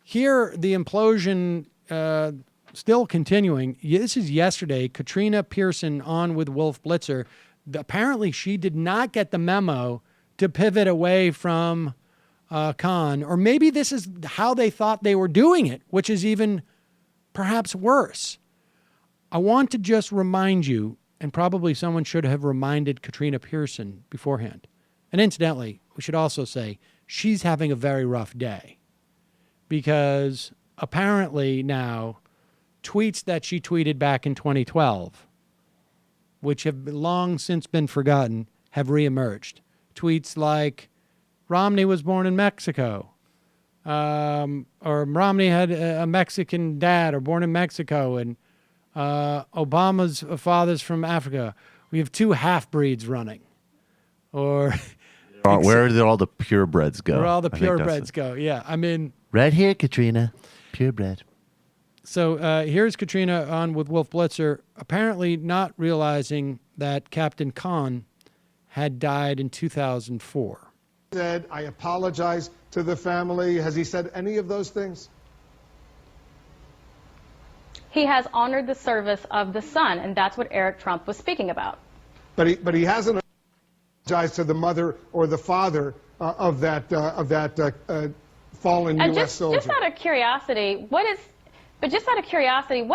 Here, the implosion still continuing. This is yesterday. Katrina Pierson on with Wolf Blitzer. Apparently, she did not get the memo to pivot away from Khan, or maybe this is how they thought they were doing it, which is even perhaps worse. I want to just remind you, and probably someone should have reminded Katrina Pierson beforehand. And incidentally, we should also say she's having a very rough day, because apparently now tweets that she tweeted back in 2012, which have long since been forgotten, have reemerged. Tweets like, Romney was born in Mexico, or Romney had a Mexican dad or born in Mexico, and Obama's father's from Africa. We have two half-breeds running. Or where did all the purebreds go? Where all the purebreds go, yeah. I mean... Right here, Katrina. Purebred. So here's Katrina on with Wolf Blitzer, apparently not realizing that Captain Khan had died in 2004. Said, I apologize to the family. Has he said any of those things? He has honored the service of the son, and that's what Eric Trump was speaking about. But he hasn't apologized to the mother or the father of that fallen U.S. soldier. Just out of curiosity, what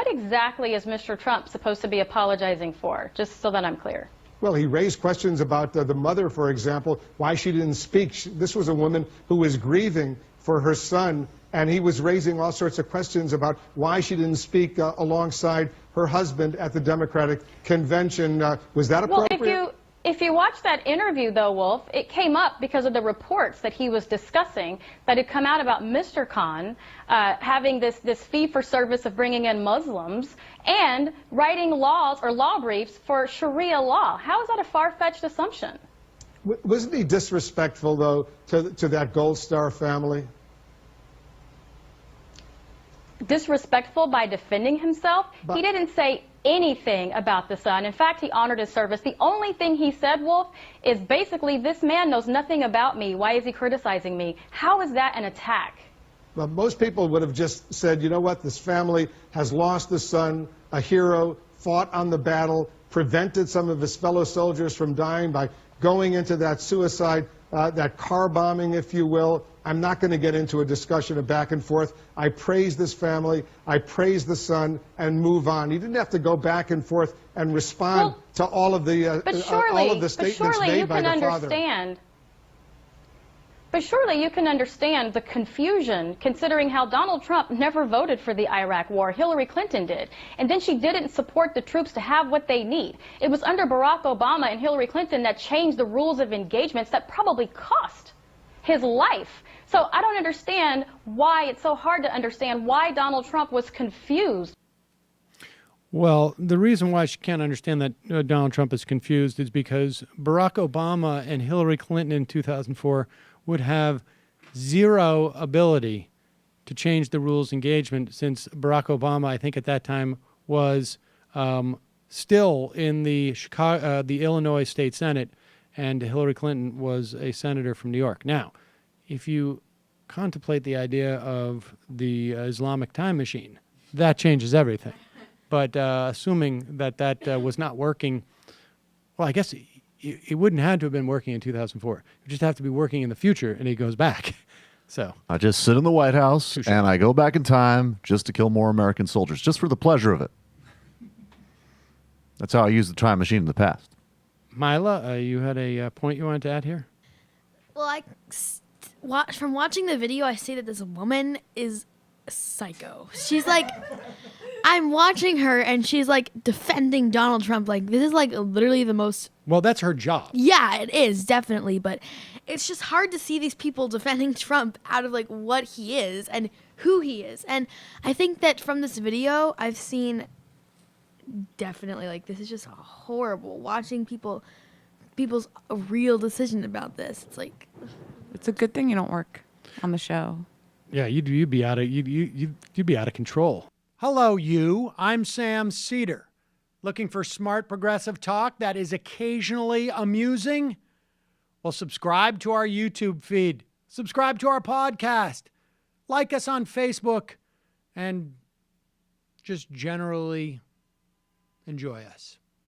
exactly is Mr. Trump supposed to be apologizing for? Just so that I'm clear. Well, he raised questions about the mother, for example, why she didn't speak. This was a woman who was grieving for her son, and he was raising all sorts of questions about why she didn't speak alongside her husband at the Democratic convention. Was that appropriate? Well, if you watch that interview, though, Wolf, it came up because of the reports that he was discussing that had come out about Mr. Khan having this fee for service of bringing in Muslims and writing laws or law briefs for Sharia law. How is that a far-fetched assumption? Wasn't he disrespectful, though, to that Gold Star family? Disrespectful by defending himself? He didn't say anything about the son. In fact, he honored his service. The only thing he said, Wolf, is basically, this man knows nothing about me. Why is he criticizing me? How is that an attack? Well, most people would have just said, you know what, this family has lost a son, a hero, fought on the battle, prevented some of his fellow soldiers from dying by going into that suicide, that car bombing, if you will. I'm not going to get into a discussion of back and forth. I praise this family, I praise the son, and move on. He didn't have to go back and forth and respond to all of the statements made by the father. But surely you can understand the confusion, considering how Donald Trump never voted for the Iraq war. Hillary Clinton did. And then she didn't support the troops to have what they need. It was under Barack Obama and Hillary Clinton that changed the rules of engagements that probably cost his life. So I don't understand why it's so hard to understand why Donald Trump was confused. Well, the reason why she can't understand that Donald Trump is confused is because Barack Obama and Hillary Clinton in 2004 would have zero ability to change the rules of engagement, since Barack Obama, I think at that time, was still in the Illinois State Senate, and Hillary Clinton was a senator from New York. Now, if you contemplate the idea of the Islamic time machine, that changes everything. But assuming that was not working, well, I guess it wouldn't have to have been working in 2004. It would just have to be working in the future, and he goes back. So I just sit in the White House, and I go back in time just to kill more American soldiers, just for the pleasure of it. That's how I used the time machine in the past. Mila, you had a point you wanted to add here? Well, from watching the video, I see that this woman is a psycho. She's like, I'm watching her, and she's like defending Donald Trump. Like, this is like literally the most... Well, that's her job. Yeah, it is, definitely. But it's just hard to see these people defending Trump out of like what he is and who he is. And I think that from this video, I've seen definitely like this is just horrible. Watching people's real decision about this. It's like... It's a good thing you don't work on the show. Yeah, you'd be out of control. Hello, you. I'm Sam Seder. Looking for smart progressive talk that is occasionally amusing? Well, subscribe to our YouTube feed. Subscribe to our podcast. Like us on Facebook. And just generally enjoy us.